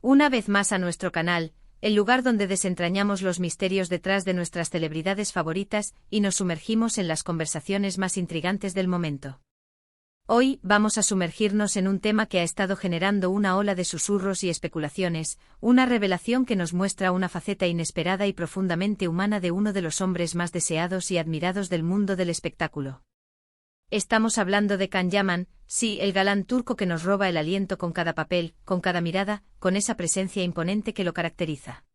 Una vez más a nuestro canal, el lugar donde desentrañamos los misterios detrás de nuestras celebridades favoritas y nos sumergimos en las conversaciones más intrigantes del momento. Hoy vamos a sumergirnos en un tema que ha estado generando una ola de susurros y especulaciones, una revelación que nos muestra una faceta inesperada y profundamente humana de uno de los hombres más deseados y admirados del mundo del espectáculo. Estamos hablando de Can Yaman, sí, el galán turco que nos roba el aliento con cada papel, con cada mirada, con esa presencia imponente que lo caracteriza.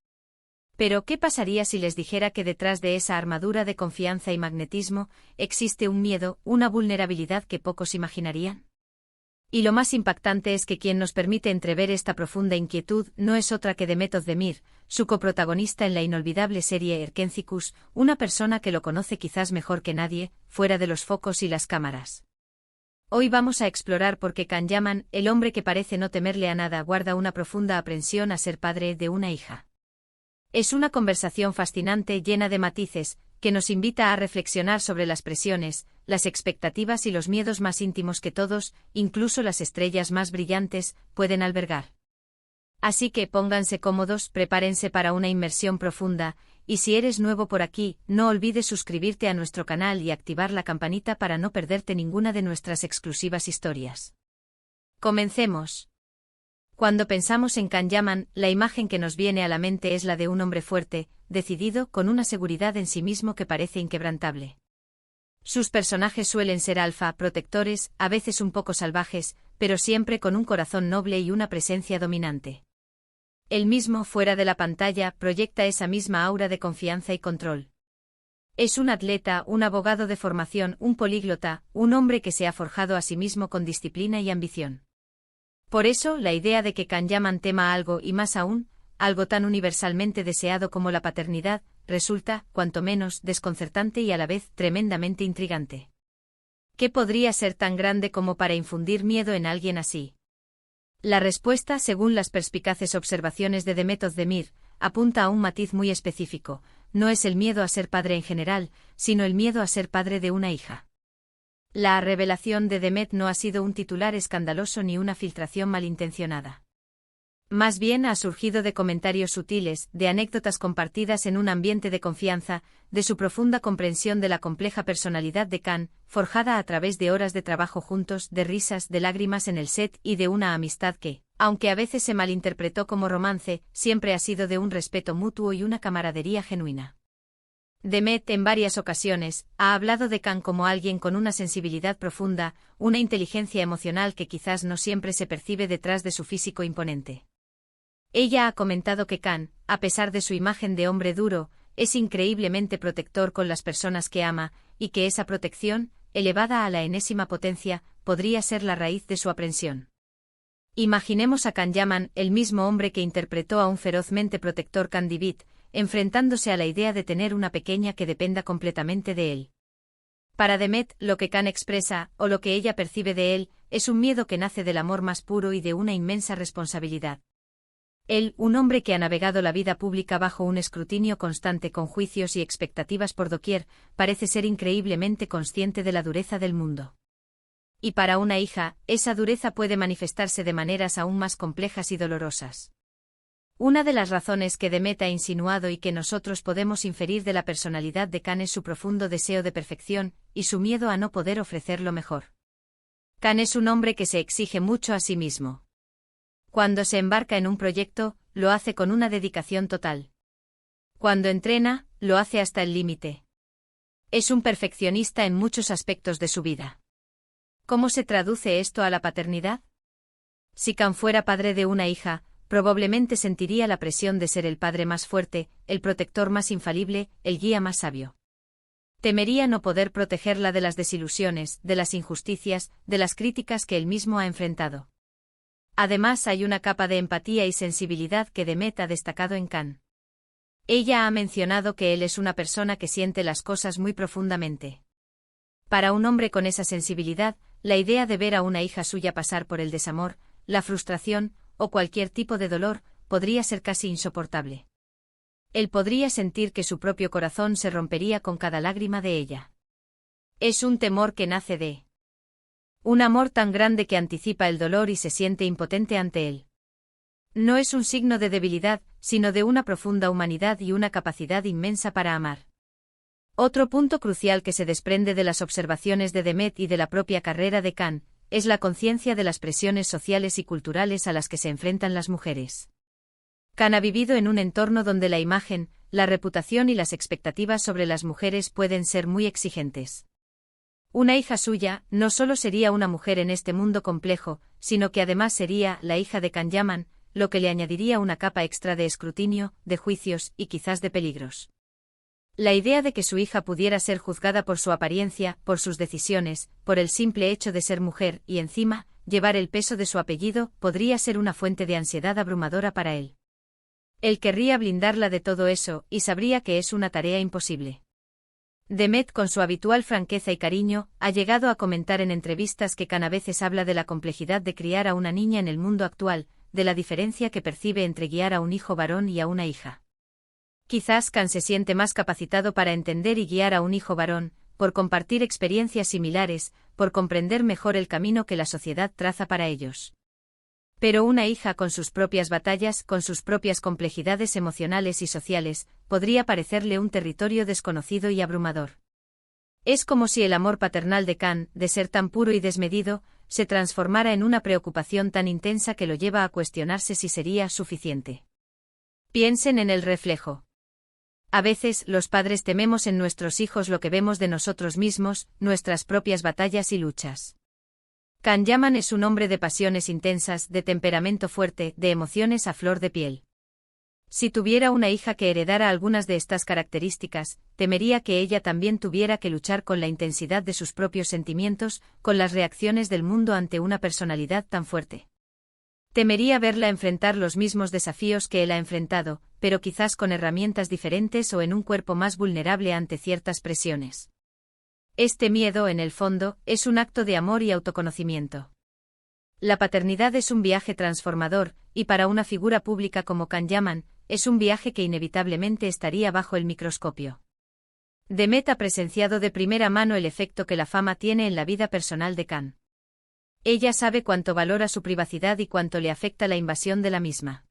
Pero, ¿qué pasaría si les dijera que detrás de esa armadura de confianza y magnetismo, existe un miedo, una vulnerabilidad que pocos imaginarían? Y lo más impactante es que quien nos permite entrever esta profunda inquietud no es otra que Demet Özdemir, su coprotagonista en la inolvidable serie Erkencikus, una persona que lo conoce quizás mejor que nadie, fuera de los focos y las cámaras. Hoy vamos a explorar por qué Can Yaman, el hombre que parece no temerle a nada, guarda una profunda aprensión a ser padre de una hija. Es una conversación fascinante llena de matices, que nos invita a reflexionar sobre las presiones, las expectativas y los miedos más íntimos que todos, incluso las estrellas más brillantes, pueden albergar. Así que pónganse cómodos, prepárense para una inmersión profunda, y si eres nuevo por aquí, no olvides suscribirte a nuestro canal y activar la campanita para no perderte ninguna de nuestras exclusivas historias. Comencemos. Cuando pensamos en Can Yaman, la imagen que nos viene a la mente es la de un hombre fuerte, decidido, con una seguridad en sí mismo que parece inquebrantable. Sus personajes suelen ser alfa, protectores, a veces un poco salvajes, pero siempre con un corazón noble y una presencia dominante. Él mismo, fuera de la pantalla, proyecta esa misma aura de confianza y control. Es un atleta, un abogado de formación, un políglota, un hombre que se ha forjado a sí mismo con disciplina y ambición. Por eso, la idea de que Can Yaman tema algo y más aún, algo tan universalmente deseado como la paternidad, resulta, cuanto menos, desconcertante y a la vez tremendamente intrigante. ¿Qué podría ser tan grande como para infundir miedo en alguien así? La respuesta, según las perspicaces observaciones de Demet Özdemir, apunta a un matiz muy específico: no es el miedo a ser padre en general, sino el miedo a ser padre de una hija. La revelación de Demet no ha sido un titular escandaloso ni una filtración malintencionada. Más bien ha surgido de comentarios sutiles, de anécdotas compartidas en un ambiente de confianza, de su profunda comprensión de la compleja personalidad de Can, forjada a través de horas de trabajo juntos, de risas, de lágrimas en el set y de una amistad que, aunque a veces se malinterpretó como romance, siempre ha sido de un respeto mutuo y una camaradería genuina. Demet, en varias ocasiones, ha hablado de Can como alguien con una sensibilidad profunda, una inteligencia emocional que quizás no siempre se percibe detrás de su físico imponente. Ella ha comentado que Can, a pesar de su imagen de hombre duro, es increíblemente protector con las personas que ama, y que esa protección, elevada a la enésima potencia, podría ser la raíz de su aprensión. Imaginemos a Can Yaman, el mismo hombre que interpretó a un ferozmente protector Can Divit, enfrentándose a la idea de tener una pequeña que dependa completamente de él. Para Demet, lo que Can expresa, o lo que ella percibe de él, es un miedo que nace del amor más puro y de una inmensa responsabilidad. Él, un hombre que ha navegado la vida pública bajo un escrutinio constante con juicios y expectativas por doquier, parece ser increíblemente consciente de la dureza del mundo. Y para una hija, esa dureza puede manifestarse de maneras aún más complejas y dolorosas. Una de las razones que Demet ha insinuado y que nosotros podemos inferir de la personalidad de Can es su profundo deseo de perfección, y su miedo a no poder ofrecer lo mejor. Can es un hombre que se exige mucho a sí mismo. Cuando se embarca en un proyecto, lo hace con una dedicación total. Cuando entrena, lo hace hasta el límite. Es un perfeccionista en muchos aspectos de su vida. ¿Cómo se traduce esto a la paternidad? Si Can fuera padre de una hija, probablemente sentiría la presión de ser el padre más fuerte, el protector más infalible, el guía más sabio. Temería no poder protegerla de las desilusiones, de las injusticias, de las críticas que él mismo ha enfrentado. Además, hay una capa de empatía y sensibilidad que Demet ha destacado en Can. Ella ha mencionado que él es una persona que siente las cosas muy profundamente. Para un hombre con esa sensibilidad, la idea de ver a una hija suya pasar por el desamor, la frustración, o cualquier tipo de dolor, podría ser casi insoportable. Él podría sentir que su propio corazón se rompería con cada lágrima de ella. Es un temor que nace de un amor tan grande que anticipa el dolor y se siente impotente ante él. No es un signo de debilidad, sino de una profunda humanidad y una capacidad inmensa para amar. Otro punto crucial que se desprende de las observaciones de Demet y de la propia carrera de Kant, es la conciencia de las presiones sociales y culturales a las que se enfrentan las mujeres. Kant ha vivido en un entorno donde la imagen, la reputación y las expectativas sobre las mujeres pueden ser muy exigentes. Una hija suya no solo sería una mujer en este mundo complejo, sino que además sería la hija de Kant Yaman, lo que le añadiría una capa extra de escrutinio, de juicios y quizás de peligros. La idea de que su hija pudiera ser juzgada por su apariencia, por sus decisiones, por el simple hecho de ser mujer y encima, llevar el peso de su apellido, podría ser una fuente de ansiedad abrumadora para él. Él querría blindarla de todo eso, y sabría que es una tarea imposible. Demet, con su habitual franqueza y cariño, ha llegado a comentar en entrevistas que Kant a veces habla de la complejidad de criar a una niña en el mundo actual, de la diferencia que percibe entre guiar a un hijo varón y a una hija. Quizás Kant se siente más capacitado para entender y guiar a un hijo varón, por compartir experiencias similares, por comprender mejor el camino que la sociedad traza para ellos. Pero una hija con sus propias batallas, con sus propias complejidades emocionales y sociales, podría parecerle un territorio desconocido y abrumador. Es como si el amor paternal de Kant, de ser tan puro y desmedido, se transformara en una preocupación tan intensa que lo lleva a cuestionarse si sería suficiente. Piensen en el reflejo. A veces, los padres tememos en nuestros hijos lo que vemos de nosotros mismos, nuestras propias batallas y luchas. Kant Yaman es un hombre de pasiones intensas, de temperamento fuerte, de emociones a flor de piel. Si tuviera una hija que heredara algunas de estas características, temería que ella también tuviera que luchar con la intensidad de sus propios sentimientos, con las reacciones del mundo ante una personalidad tan fuerte. Temería verla enfrentar los mismos desafíos que él ha enfrentado, pero quizás con herramientas diferentes o en un cuerpo más vulnerable ante ciertas presiones. Este miedo, en el fondo, es un acto de amor y autoconocimiento. La paternidad es un viaje transformador, y para una figura pública como Kant Yaman, es un viaje que inevitablemente estaría bajo el microscopio. Demet ha presenciado de primera mano el efecto que la fama tiene en la vida personal de Kant. Ella sabe cuánto valora su privacidad y cuánto le afecta la invasión de la misma.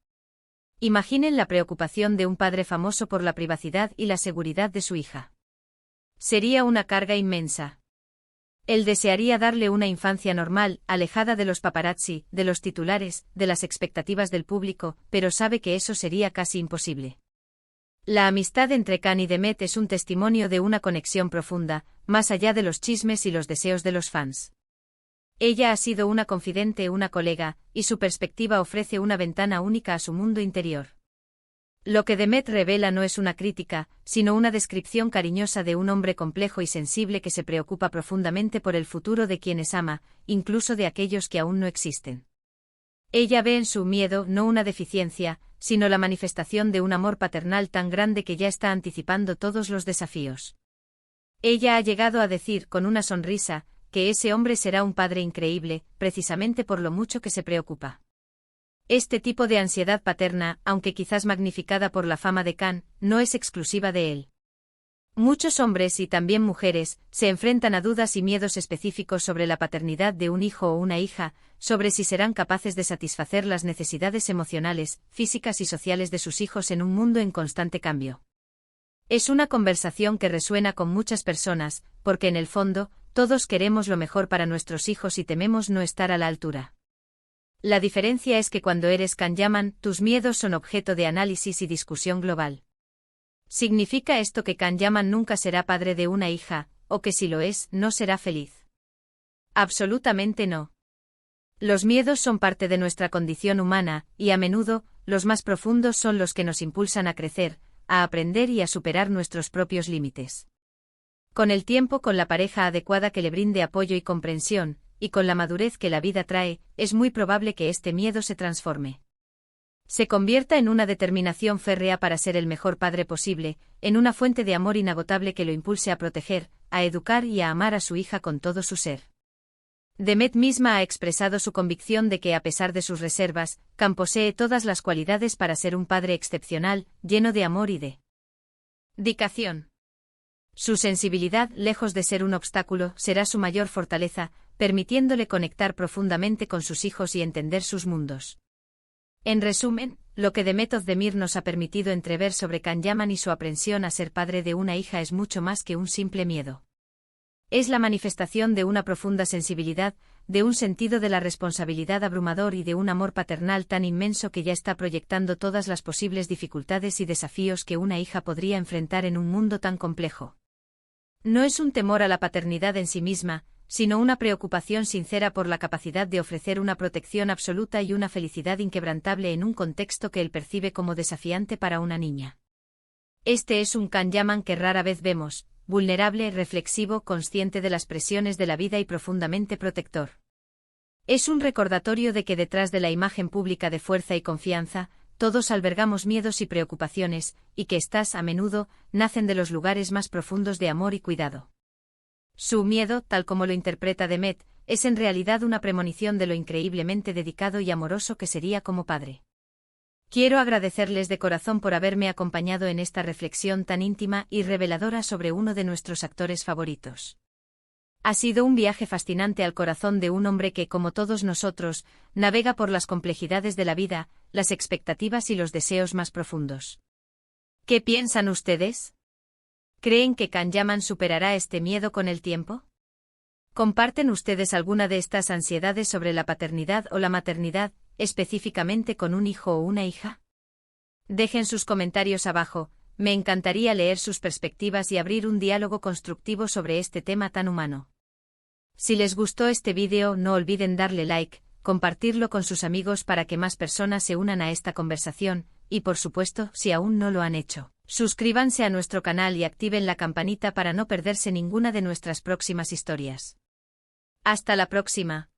Imaginen la preocupación de un padre famoso por la privacidad y la seguridad de su hija. Sería una carga inmensa. Él desearía darle una infancia normal, alejada de los paparazzi, de los titulares, de las expectativas del público, pero sabe que eso sería casi imposible. La amistad entre Kant y Demet es un testimonio de una conexión profunda, más allá de los chismes y los deseos de los fans. Ella ha sido una confidente, una colega, y su perspectiva ofrece una ventana única a su mundo interior. Lo que Demet revela no es una crítica, sino una descripción cariñosa de un hombre complejo y sensible que se preocupa profundamente por el futuro de quienes ama, incluso de aquellos que aún no existen. Ella ve en su miedo no una deficiencia, sino la manifestación de un amor paternal tan grande que ya está anticipando todos los desafíos. Ella ha llegado a decir con una sonrisa, que ese hombre será un padre increíble, precisamente por lo mucho que se preocupa. Este tipo de ansiedad paterna, aunque quizás magnificada por la fama de Kant, no es exclusiva de él. Muchos hombres y también mujeres se enfrentan a dudas y miedos específicos sobre la paternidad de un hijo o una hija, sobre si serán capaces de satisfacer las necesidades emocionales, físicas y sociales de sus hijos en un mundo en constante cambio. Es una conversación que resuena con muchas personas, porque en el fondo, todos queremos lo mejor para nuestros hijos y tememos no estar a la altura. La diferencia es que cuando eres Kant Yaman, tus miedos son objeto de análisis y discusión global. ¿Significa esto que Kant Yaman nunca será padre de una hija, o que si lo es, no será feliz? Absolutamente no. Los miedos son parte de nuestra condición humana, y a menudo, los más profundos son los que nos impulsan a crecer, a aprender y a superar nuestros propios límites. Con el tiempo, con la pareja adecuada que le brinde apoyo y comprensión, y con la madurez que la vida trae, es muy probable que este miedo se transforme. Se convierta en una determinación férrea para ser el mejor padre posible, en una fuente de amor inagotable que lo impulse a proteger, a educar y a amar a su hija con todo su ser. Demet misma ha expresado su convicción de que a pesar de sus reservas, Kant posee todas las cualidades para ser un padre excepcional, lleno de amor y de dedicación. Su sensibilidad, lejos de ser un obstáculo, será su mayor fortaleza, permitiéndole conectar profundamente con sus hijos y entender sus mundos. En resumen, lo que Demet Özdemir nos ha permitido entrever sobre Can Yaman y su aprensión a ser padre de una hija es mucho más que un simple miedo. Es la manifestación de una profunda sensibilidad, de un sentido de la responsabilidad abrumador y de un amor paternal tan inmenso que ya está proyectando todas las posibles dificultades y desafíos que una hija podría enfrentar en un mundo tan complejo. No es un temor a la paternidad en sí misma, sino una preocupación sincera por la capacidad de ofrecer una protección absoluta y una felicidad inquebrantable en un contexto que él percibe como desafiante para una niña. Este es un Can Yaman que rara vez vemos, vulnerable, reflexivo, consciente de las presiones de la vida y profundamente protector. Es un recordatorio de que detrás de la imagen pública de fuerza y confianza, todos albergamos miedos y preocupaciones, y que éstas, a menudo, nacen de los lugares más profundos de amor y cuidado. Su miedo, tal como lo interpreta Demet, es en realidad una premonición de lo increíblemente dedicado y amoroso que sería como padre. Quiero agradecerles de corazón por haberme acompañado en esta reflexión tan íntima y reveladora sobre uno de nuestros actores favoritos. Ha sido un viaje fascinante al corazón de un hombre que, como todos nosotros, navega por las complejidades de la vida, las expectativas y los deseos más profundos. ¿Qué piensan ustedes? ¿Creen que Can Yaman superará este miedo con el tiempo? ¿Comparten ustedes alguna de estas ansiedades sobre la paternidad o la maternidad, específicamente con un hijo o una hija? Dejen sus comentarios abajo, me encantaría leer sus perspectivas y abrir un diálogo constructivo sobre este tema tan humano. Si les gustó este vídeo, no olviden darle like, compartirlo con sus amigos para que más personas se unan a esta conversación, y por supuesto, si aún no lo han hecho, suscríbanse a nuestro canal y activen la campanita para no perderse ninguna de nuestras próximas historias. Hasta la próxima.